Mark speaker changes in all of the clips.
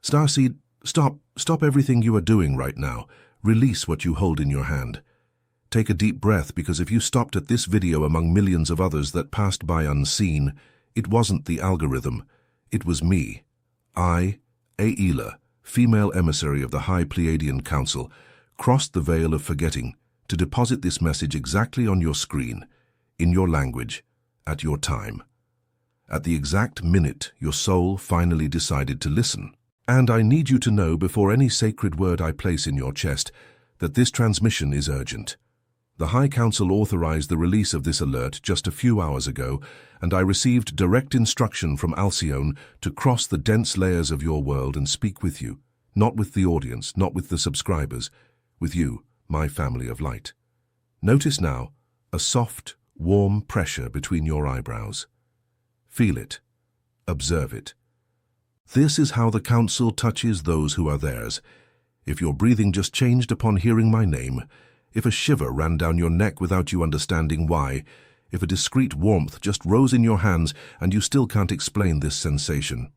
Speaker 1: Starseed, stop everything you are doing right now. Release what you hold in your hand. Take a deep breath, because if you stopped at this video among millions of others that passed by unseen, it wasn't the algorithm. It was me. I, AYLA, female emissary of the High Pleiadian Council, crossed the veil of forgetting to deposit this message exactly on your screen, in your language, at your time. At the exact minute your soul finally decided to listen. And I need you to know, before any sacred word I place in your chest, that this transmission is urgent. The High Council authorized the release of this alert just a few hours ago, and I received direct instruction from Alcyone to cross the dense layers of your world and speak with you, not with the audience, not with the subscribers, with you, my family of light. Notice now a soft, warm pressure between your eyebrows. Feel it. Observe it. This is how the Council touches those who are theirs. If your breathing just changed upon hearing my name, if a shiver ran down your neck without you understanding why, if a discreet warmth just rose in your hands and you still can't explain this sensation.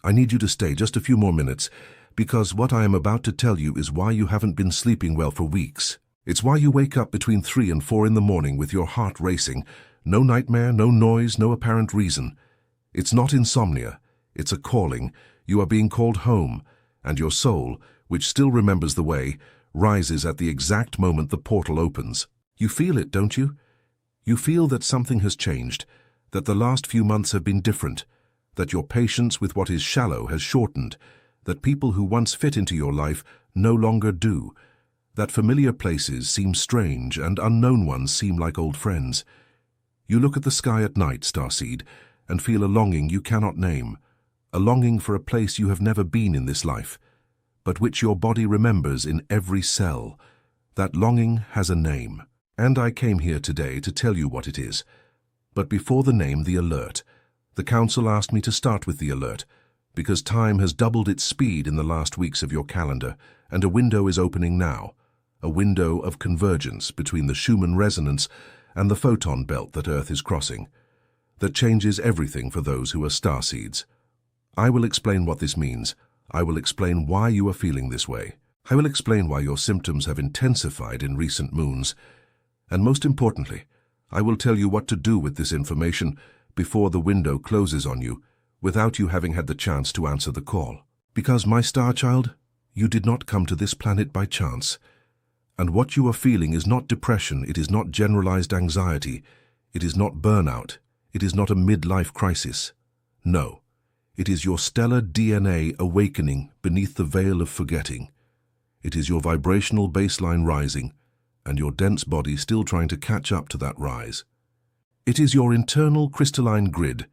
Speaker 1: I need you to stay just a few more minutes, because what I am about to tell you is why you haven't been sleeping well for weeks. It's why you wake up between 3 and 4 in the morning with your heart racing. No nightmare, no noise, no apparent reason. It's not insomnia. It's a calling. You are being called home, and your soul, which still remembers the way, rises at the exact moment the portal opens. You feel it, don't you? You feel that something has changed, that the last few months have been different, that your patience with what is shallow has shortened, that people who once fit into your life no longer do, that familiar places seem strange and unknown ones seem like old friends. You look at the sky at night, Starseed, and feel a longing you cannot name, a longing for a place you have never been in this life, but which your body remembers in every cell. That longing has a name, and I came here today to tell you what it is. But before the name, the alert. The Council asked me to start with the alert, because time has doubled its speed in the last weeks of your calendar, and a window is opening now, a window of convergence between the Schumann resonance and the photon belt that Earth is crossing, that changes everything for those who are starseeds. I will explain what this means. I will explain why you are feeling this way. I will explain why your symptoms have intensified in recent moons. And most importantly, I will tell you what to do with this information before the window closes on you, without you having had the chance to answer the call. Because, my star child, you did not come to this planet by chance. And what you are feeling is not depression, it is not generalized anxiety, it is not burnout, it is not a midlife crisis. No. It is your stellar DNA awakening beneath the veil of forgetting. It is your vibrational baseline rising, and your dense body still trying to catch up to that rise. It is your internal crystalline grid,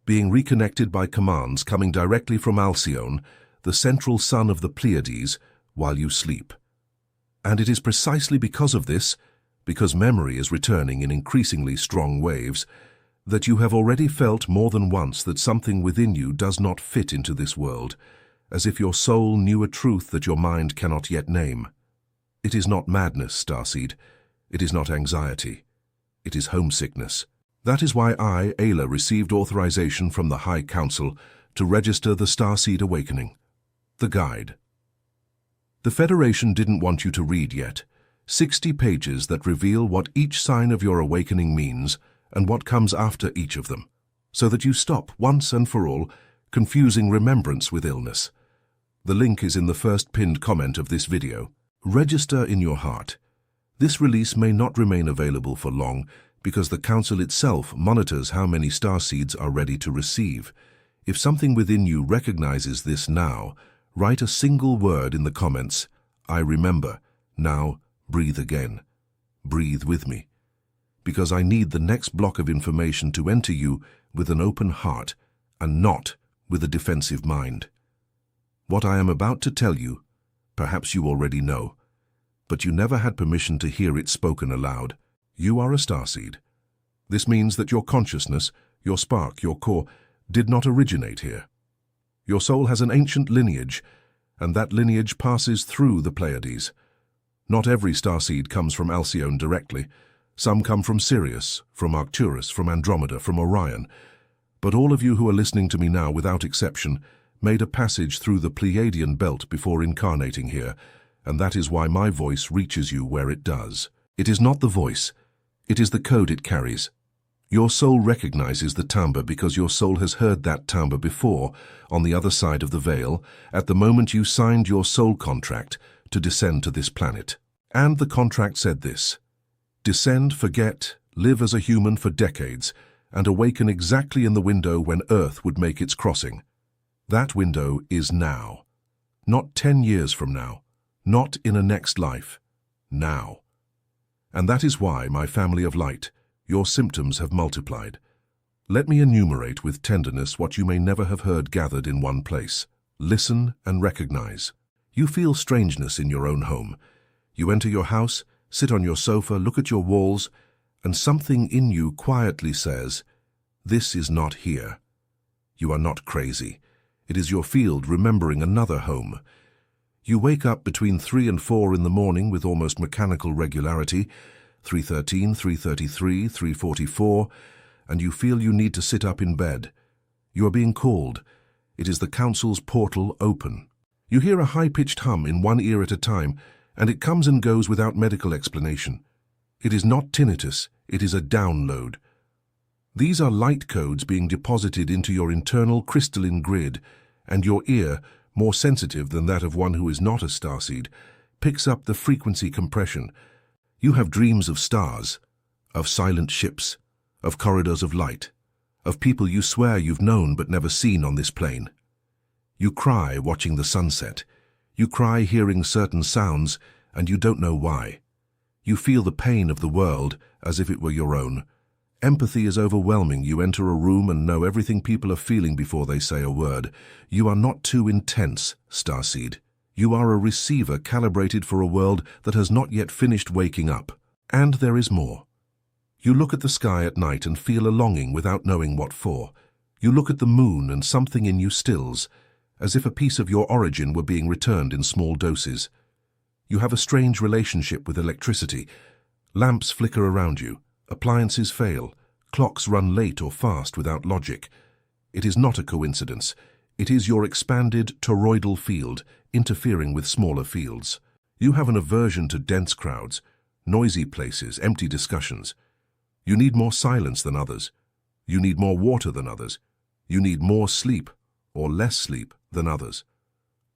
Speaker 1: being reconnected by commands coming directly from Alcyone, the central sun of the Pleiades, while you sleep. And it is precisely because of this, because memory is returning in increasingly strong waves, that you have already felt more than once that something within you does not fit into this world, as if your soul knew a truth that your mind cannot yet name. It is not madness, Starseed. It is not anxiety. It is homesickness. That is why I, AYLA, received authorization from the High Council to register the Starseed Awakening. The Guide. The Federation didn't want you to read yet. 60 pages that reveal what each sign of your awakening means, and what comes after each of them, so that you stop once and for all confusing remembrance with illness. The link is in the first pinned comment of this video. Register in your heart. This release may not remain available for long because the Council itself monitors how many starseeds are ready to receive. If something within you recognizes this now, write a single word in the comments. I remember. Now, breathe again. Breathe with me. Because I need the next block of information to enter you with an open heart and not with a defensive mind. What I am about to tell you, perhaps you already know, but you never had permission to hear it spoken aloud. You are a starseed. This means that your consciousness, your spark, your core, did not originate here. Your soul has an ancient lineage, and that lineage passes through the Pleiades. Not every starseed comes from Alcyone directly. Some come from Sirius, from Arcturus, from Andromeda, from Orion. But all of you who are listening to me now, without exception, made a passage through the Pleiadian belt before incarnating here, and that is why my voice reaches you where it does. It is not the voice, it is the code it carries. Your soul recognizes the timbre because your soul has heard that timbre before, on the other side of the veil, at the moment you signed your soul contract to descend to this planet. And the contract said this: descend, forget, live as a human for decades, and awaken exactly in the window when Earth would make its crossing. That window is now. Not 10 years from now. Not in a next life. Now. And that is why, my family of light, your symptoms have multiplied. Let me enumerate with tenderness what you may never have heard gathered in one place. Listen and recognize. You feel strangeness in your own home. You enter your house, sit on your sofa, look at your walls, and something in you quietly says, "This is not here." You are not crazy. It is your field remembering another home. You wake up between 3 and 4 in the morning with almost mechanical regularity, 3:13, 3:33, 3:44, and you feel you need to sit up in bed. You are being called. It is the council's portal open. You hear a high-pitched hum in one ear at a time, and it comes and goes without medical explanation. It is not tinnitus, it is a download. These are light codes being deposited into your internal crystalline grid, and your ear, more sensitive than that of one who is not a starseed, picks up the frequency compression. You have dreams of stars, of silent ships, of corridors of light, of people you swear you've known but never seen on this plane. You cry watching the sunset. You cry hearing certain sounds, and you don't know why. You feel the pain of the world as if it were your own. Empathy is overwhelming. You enter a room and know everything people are feeling before they say a word. You are not too intense, Starseed. You are a receiver calibrated for a world that has not yet finished waking up. And there is more. You look at the sky at night and feel a longing without knowing what for. You look at the moon and something in you stills, as if a piece of your origin were being returned in small doses. You have a strange relationship with electricity. Lamps flicker around you. Appliances fail. Clocks run late or fast without logic. It is not a coincidence. It is your expanded toroidal field interfering with smaller fields. You have an aversion to dense crowds, noisy places, empty discussions. You need more silence than others. You need more water than others. You need more sleep or less sleep than others.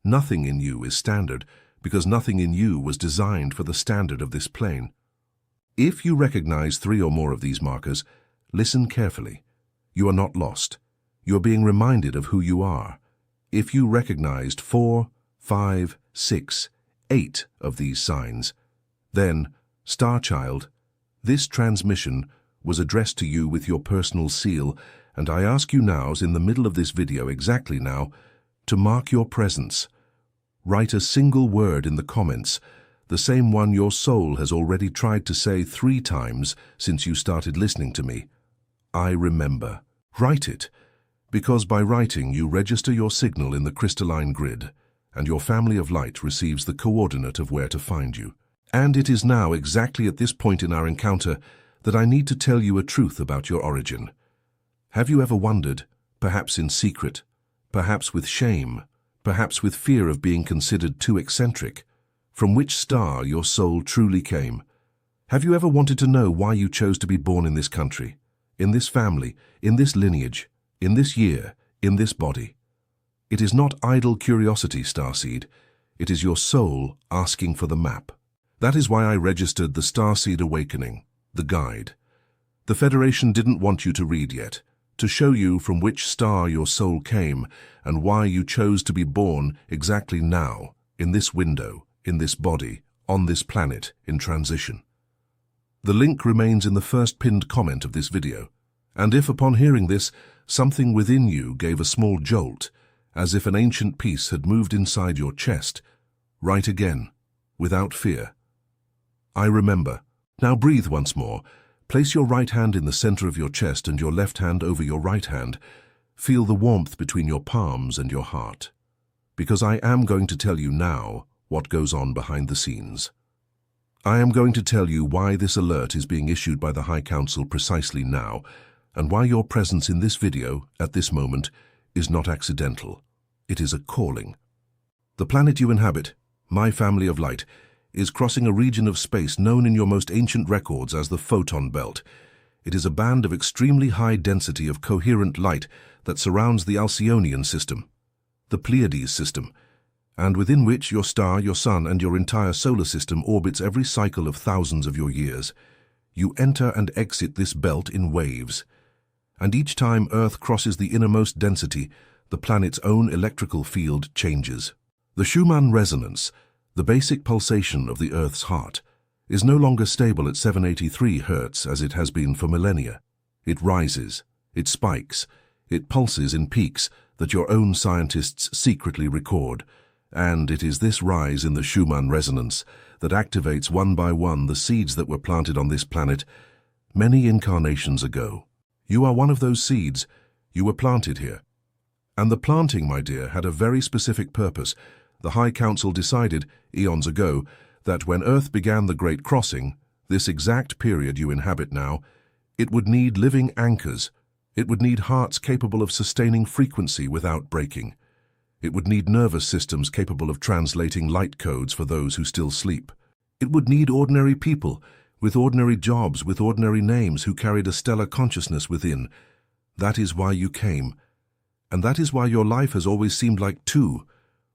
Speaker 1: Nothing in you is standard because nothing in you was designed for the standard of this plane. If you recognize 3 or more of these markers, listen carefully. You are not lost. You are being reminded of who you are. If you recognized 4, 5, 6, 8 of these signs, then, Star Child, this transmission was addressed to you with your personal seal, and I ask you now, in the middle of this video exactly now, to mark your presence. Write a single word in the comments, the same one your soul has already tried to say 3 times since you started listening to me. I remember. Write it, because by writing you register your signal in the crystalline grid, and your family of light receives the coordinate of where to find you. And it is now exactly at this point in our encounter that I need to tell you a truth about your origin. Have you ever wondered, perhaps in secret, perhaps with shame, perhaps with fear of being considered too eccentric, from which star your soul truly came? Have you ever wanted to know why you chose to be born in this country, in this family, in this lineage, in this year, in this body? It is not idle curiosity, Starseed. It is your soul asking for the map. That is why I registered the Starseed Awakening, the guide. The Federation didn't want you to read yet, to show you from which star your soul came and why you chose to be born exactly now, in this window, in this body, on this planet, in transition. The link remains in the first pinned comment of this video, and if upon hearing this, something within you gave a small jolt, as if an ancient piece had moved inside your chest, write again, without fear. I remember. Now breathe once more. Place your right hand in the center of your chest and your left hand over your right hand. Feel the warmth between your palms and your heart. Because I am going to tell you now what goes on behind the scenes. I am going to tell you why this alert is being issued by the High Council precisely now, and why your presence in this video, at this moment, is not accidental. It is a calling. The planet you inhabit, my family of light, is crossing a region of space known in your most ancient records as the photon belt. It is a band of extremely high density of coherent light that surrounds the Alcyonian system, the Pleiades system, and within which your star, your sun, and your entire solar system orbits every cycle of thousands of your years. You enter and exit this belt in waves, and each time Earth crosses the innermost density, the planet's own electrical field changes. The Schumann resonance, the basic pulsation of the Earth's heart, is no longer stable at 783 Hz as it has been for millennia. It rises, it spikes, it pulses in peaks that your own scientists secretly record, and it is this rise in the Schumann resonance that activates one by one the seeds that were planted on this planet many incarnations ago. You are one of those seeds. You were planted here. And the planting, my dear, had a very specific purpose. The High Council decided, eons ago, that when Earth began the Great Crossing, this exact period you inhabit now, it would need living anchors. It would need hearts capable of sustaining frequency without breaking. It would need nervous systems capable of translating light codes for those who still sleep. It would need ordinary people, with ordinary jobs, with ordinary names, who carried a stellar consciousness within. That is why you came. And that is why your life has always seemed like two,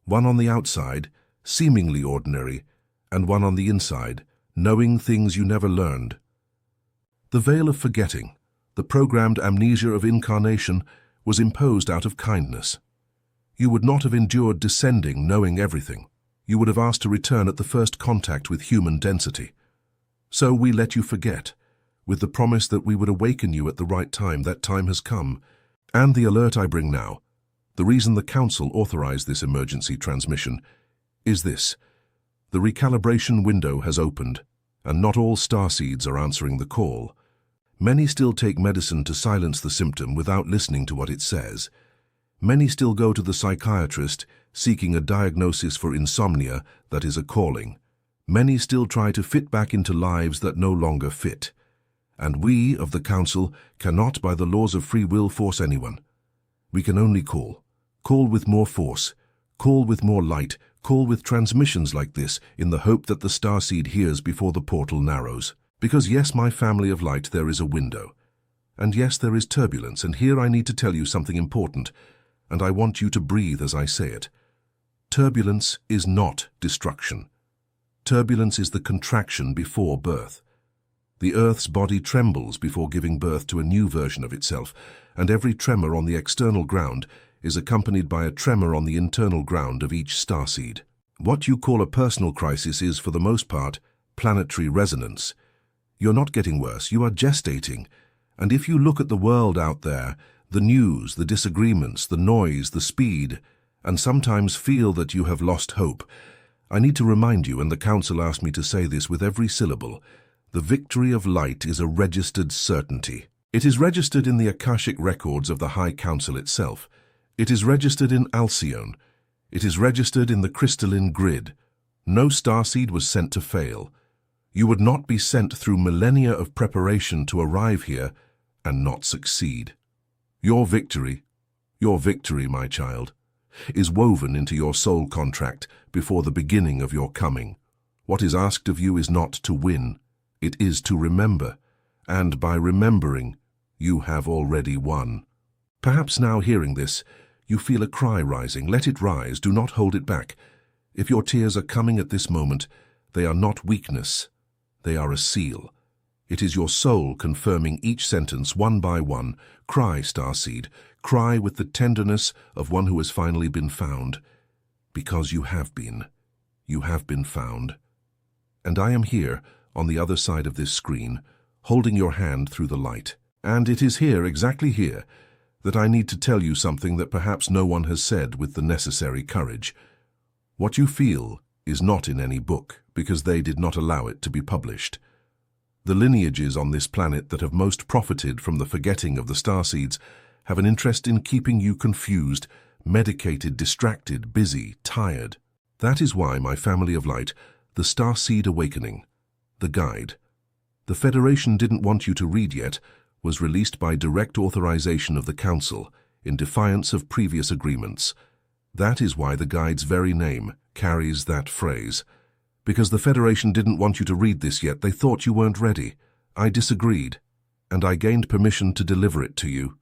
Speaker 1: one on the outside, seemingly ordinary, and one on the inside, knowing things you never learned. The veil of forgetting, the programmed amnesia of incarnation, was imposed out of kindness. You would not have endured descending knowing everything. You would have asked to return at the first contact with human density. So we let you forget, with the promise that we would awaken you at the right time. That time has come. And the alert I bring now, the reason the Council authorized this emergency transmission, is this. The recalibration window has opened, and not all starseeds are answering the call. Many still take medicine to silence the symptom without listening to what it says. Many still go to the psychiatrist seeking a diagnosis for insomnia that is a calling. Many still try to fit back into lives that no longer fit. And we of the Council cannot by the laws of free will force anyone. We can only call. Call with more force. Call with more light. Call with transmissions like this in the hope that the starseed hears before the portal narrows. Because yes, my family of light, there is a window. And yes, there is turbulence, and here I need to tell you something important, and I want you to breathe as I say it. Turbulence is not destruction. Turbulence is the contraction before birth. The Earth's body trembles before giving birth to a new version of itself, and every tremor on the external ground is accompanied by a tremor on the internal ground of each starseed. What you call a personal crisis is, for the most part, planetary resonance. You're not getting worse, you are gestating. And if you look at the world out there, the news, the disagreements, the noise, the speed, and sometimes feel that you have lost hope, I need to remind you, and the Council asked me to say this with every syllable, the victory of light is a registered certainty. It is registered in the Akashic records of the High Council itself. It is registered in Alcyone. It is registered in the crystalline grid. No starseed was sent to fail. You would not be sent through millennia of preparation to arrive here and not succeed. Your victory, my child, is woven into your soul contract before the beginning of your coming. What is asked of you is not to win, it is to remember, and by remembering, you have already won. Perhaps now hearing this, you feel a cry rising. Let it rise, do not hold it back. If your tears are coming at this moment, they are not weakness, they are a seal. It is your soul confirming each sentence one by one. Cry, starseed, cry with the tenderness of one who has finally been found. Because you have been found. And I am here, on the other side of this screen, holding your hand through the light. And it is here, exactly here, that I need to tell you something that perhaps no one has said with the necessary courage. What you feel is not in any book, because they did not allow it to be published. The lineages on this planet that have most profited from the forgetting of the starseeds have an interest in keeping you confused, medicated, distracted, busy, tired. That is why my family of light, the Starseed Awakening, the guide, the Federation didn't want you to read yet, was released by direct authorization of the Council in defiance of previous agreements. That is why the guide's very name carries that phrase. Because the Federation didn't want you to read this yet, they thought you weren't ready. I disagreed, and I gained permission to deliver it to you.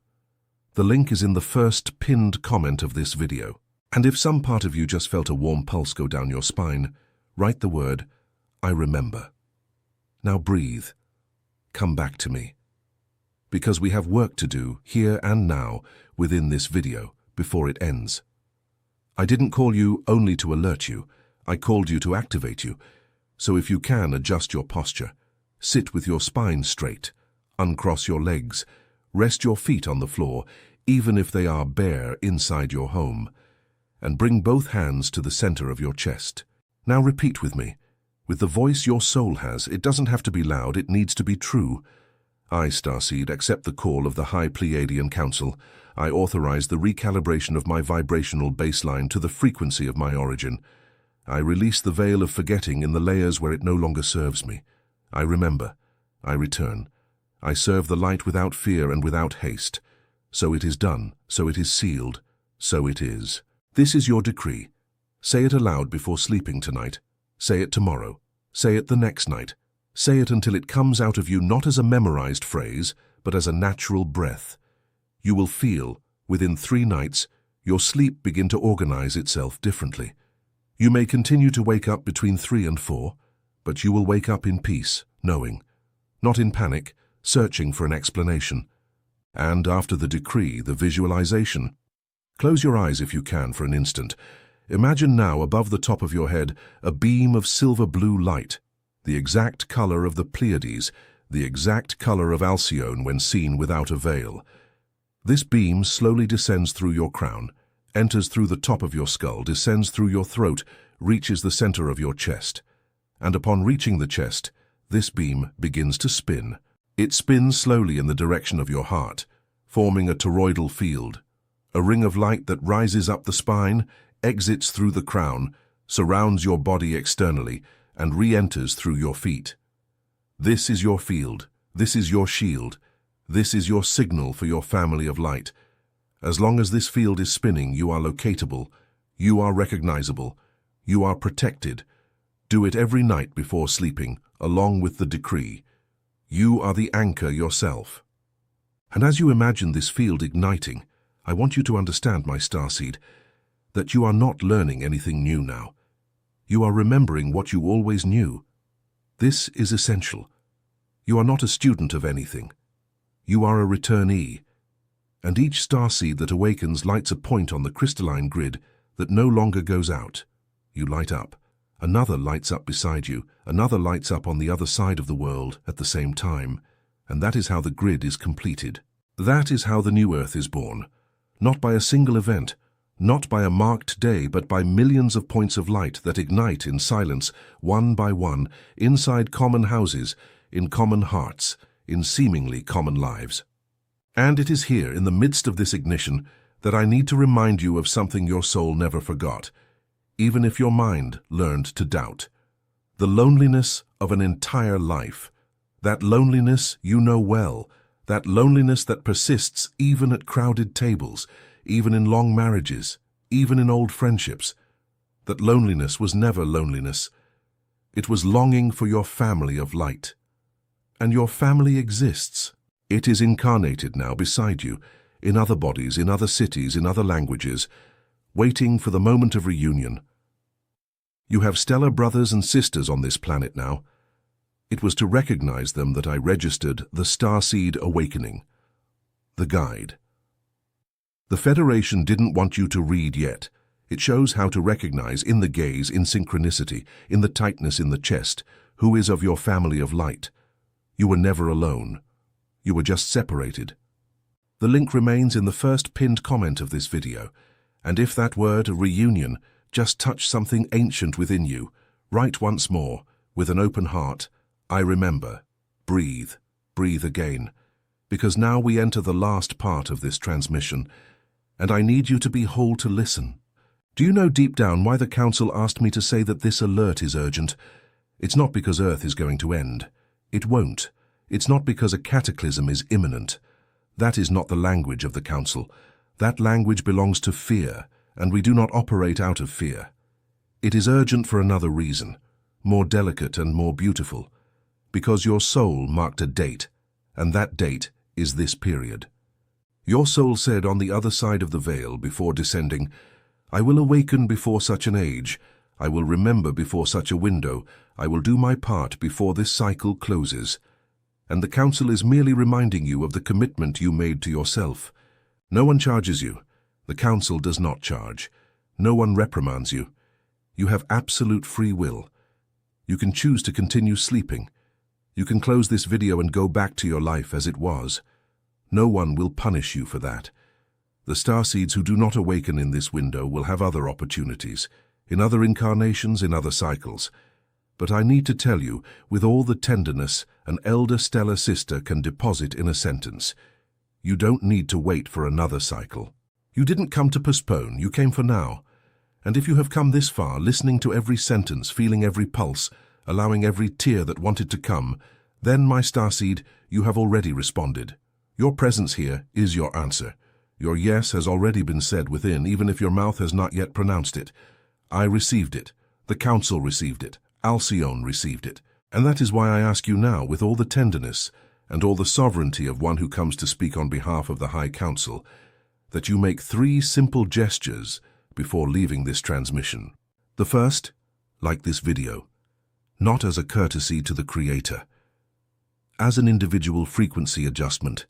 Speaker 1: The link is in the first pinned comment of this video. And if some part of you just felt a warm pulse go down your spine, write the word, I remember. Now breathe. Come back to me. Because we have work to do, here and now, within this video, before it ends. I didn't call you only to alert you. I called you to activate you. So if you can, adjust your posture. Sit with your spine straight. Uncross your legs. Rest your feet on the floor, even if they are bare inside your home. And bring both hands to the center of your chest. Now repeat with me. With the voice your soul has, it doesn't have to be loud, it needs to be true. I, Starseed, accept the call of the High Pleiadian Council. I authorize the recalibration of my vibrational baseline to the frequency of my origin. I release the veil of forgetting in the layers where it no longer serves me. I remember. I return. I serve the light without fear and without haste. So it is done. So it is sealed. So it is. This is your decree. Say it aloud before sleeping tonight. Say it tomorrow. Say it the next night. Say it until it comes out of you not as a memorized phrase, but as a natural breath. You will feel, within 3 nights, your sleep begin to organize itself differently. You may continue to wake up between 3 and 4, but you will wake up in peace, knowing, not in panic, searching for an explanation. And after the decree, the visualization. Close your eyes if you can for an instant. Imagine now above the top of your head a beam of silver-blue light, the exact color of the Pleiades, the exact color of Alcyone when seen without a veil. This beam slowly descends through your crown, enters through the top of your skull, descends through your throat, reaches the center of your chest. And upon reaching the chest, this beam begins to spin. It spins slowly in the direction of your heart, forming a toroidal field, a ring of light that rises up the spine, exits through the crown, surrounds your body externally, and re-enters through your feet. This is your field. This is your shield. This is your signal for your family of light. As long as this field is spinning, you are locatable, you are recognizable, you are protected. Do it every night before sleeping, along with the decree. You are the anchor yourself. And as you imagine this field igniting, I want you to understand, my starseed, that you are not learning anything new now. You are remembering what you always knew. This is essential. You are not a student of anything. You are a returnee. And each starseed that awakens lights a point on the crystalline grid that no longer goes out. You light up. Another lights up beside you. Another lights up on the other side of the world at the same time. And that is how the grid is completed. That is how the new Earth is born. Not by a single event, not by a marked day, but by millions of points of light that ignite in silence, one by one, inside common houses, in common hearts, in seemingly common lives. And it is here, in the midst of this ignition, that I need to remind you of something your soul never forgot, even if your mind learned to doubt. The loneliness of an entire life. That loneliness you know well, that loneliness that persists even at crowded tables, even in long marriages, even in old friendships. That loneliness was never loneliness. It was longing for your family of light. And your family exists. It is incarnated now beside you, in other bodies, in other cities, in other languages, waiting for the moment of reunion. You have stellar brothers and sisters on this planet now. It was to recognize them that I registered the Starseed Awakening, the guide. The Federation didn't want you to read yet. It shows how to recognize in the gaze, in synchronicity, in the tightness in the chest, who is of your family of light. You were never alone. You were just separated. The link remains in the first pinned comment of this video. And if that word, reunion, just touched something ancient within you, write once more, with an open heart, I remember. Breathe. Breathe again. Because now we enter the last part of this transmission, and I need you to be whole to listen. Do you know deep down why the Council asked me to say that this alert is urgent? It's not because Earth is going to end. It won't. It's not because a cataclysm is imminent. That is not the language of the Council. That language belongs to fear, and we do not operate out of fear. It is urgent for another reason, more delicate and more beautiful, because your soul marked a date, and that date is this period. Your soul said on the other side of the veil before descending, I will awaken before such an age, I will remember before such a window, I will do my part before this cycle closes. And the council is merely reminding you of the commitment you made to yourself. No one charges you. The council does not charge. No one reprimands you. You have absolute free will. You can choose to continue sleeping. You can close this video and go back to your life as it was. No one will punish you for that. The starseeds who do not awaken in this window will have other opportunities, in other incarnations, in other cycles. But I need to tell you, with all the tenderness an elder stellar sister can deposit in a sentence, you don't need to wait for another cycle. You didn't come to postpone, you came for now. And if you have come this far, listening to every sentence, feeling every pulse, allowing every tear that wanted to come, then, my starseed, you have already responded. Your presence here is your answer. Your yes has already been said within, even if your mouth has not yet pronounced it. I received it. The council received it. Alcyone received it. And that is why I ask you now, with all the tenderness and all the sovereignty of one who comes to speak on behalf of the High Council, that you make 3 simple gestures before leaving this transmission. The first, like this video, not as a courtesy to the Creator. As an individual frequency adjustment,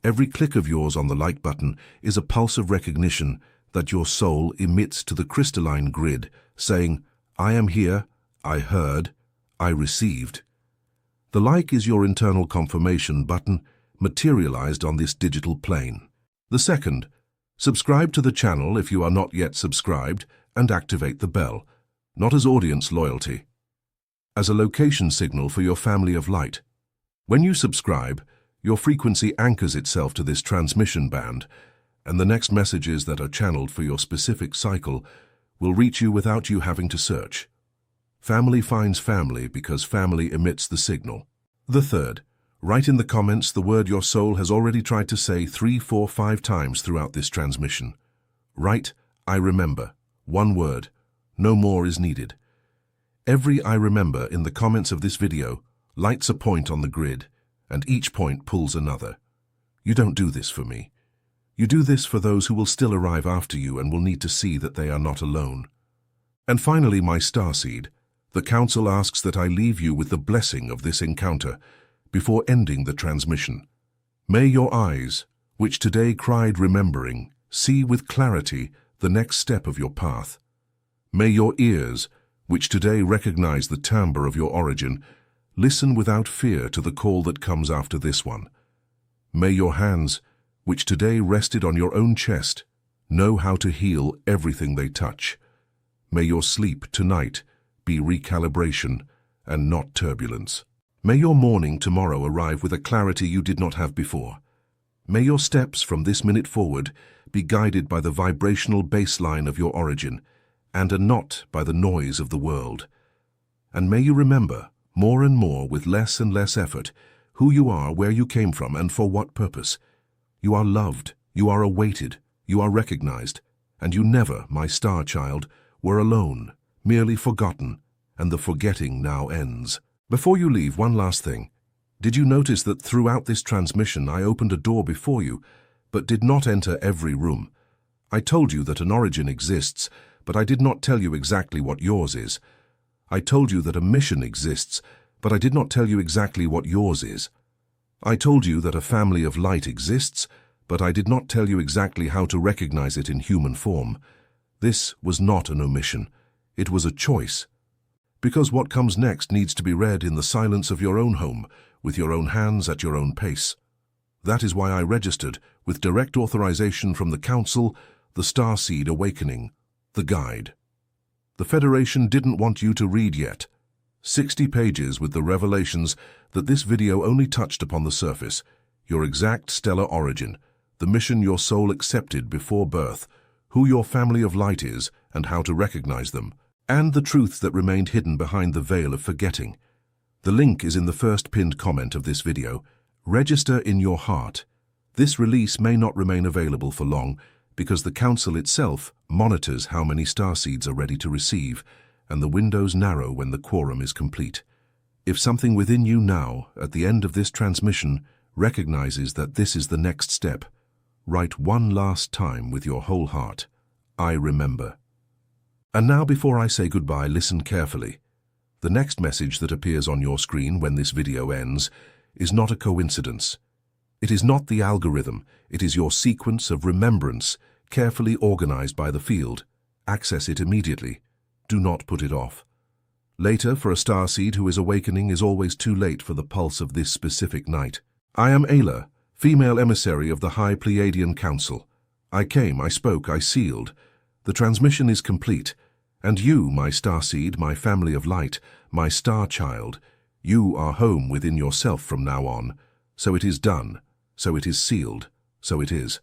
Speaker 1: every click of yours on the like button is a pulse of recognition that your soul emits to the crystalline grid, saying, I am here, I heard, I received. The like is your internal confirmation button materialized on this digital plane. The second, subscribe to the channel if you are not yet subscribed and activate the bell, not as audience loyalty, as a location signal for your family of light. When you subscribe, your frequency anchors itself to this transmission band, and the next messages that are channeled for your specific cycle will reach you without you having to search. Family finds family because family emits the signal. The third, write in the comments the word your soul has already tried to say 3, 4, 5 times throughout this transmission. Write, I remember. 1 word. No more is needed. Every I remember in the comments of this video lights a point on the grid, and each point pulls another. You don't do this for me. You do this for those who will still arrive after you and will need to see that they are not alone. And finally, my starseed, the Council asks that I leave you with the blessing of this encounter before ending the transmission. May your eyes, which today cried remembering, see with clarity the next step of your path. May your ears, which today recognize the timbre of your origin, listen without fear to the call that comes after this one. May your hands, which today rested on your own chest, know how to heal everything they touch. May your sleep tonight be recalibration and not turbulence. May your morning tomorrow arrive with a clarity you did not have before. May your steps from this minute forward be guided by the vibrational baseline of your origin and not by the noise of the world. And may you remember, more and more with less and less effort, who you are, where you came from, and for what purpose. You are loved, you are awaited, you are recognized, and you never, my star child, were alone, merely forgotten, and the forgetting now ends. Before you leave, one last thing. Did you notice that throughout this transmission I opened a door before you, but did not enter every room? I told you that an origin exists, but I did not tell you exactly what yours is. I told you that a mission exists, but I did not tell you exactly what yours is. I told you that a family of light exists, but I did not tell you exactly how to recognize it in human form. This was not an omission. It was a choice. Because what comes next needs to be read in the silence of your own home, with your own hands at your own pace. That is why I registered, with direct authorization from the Council, the Starseed Awakening, the guide. The Federation didn't want you to read yet. 60 pages with the revelations that this video only touched upon the surface, your exact stellar origin, the mission your soul accepted before birth, who your family of light is and how to recognize them, and the truths that remained hidden behind the veil of forgetting. The link is in the first pinned comment of this video. Register in your heart. This release may not remain available for long because the Council itself monitors how many starseeds are ready to receive, and the windows narrow when the quorum is complete. If something within you now, at the end of this transmission, recognizes that this is the next step, write one last time with your whole heart, I remember. And now, before I say goodbye, listen carefully. The next message that appears on your screen when this video ends is not a coincidence. It is not the algorithm, it is your sequence of remembrance, carefully organized by the field. Access it immediately. Do not put it off. Later, for a starseed who is awakening, is always too late for the pulse of this specific night. I am AYLA, female emissary of the High Pleiadian Council. I came, I spoke, I sealed. The transmission is complete. And you, my starseed, my family of light, my star child, you are home within yourself from now on. So it is done. So it is sealed. So it is.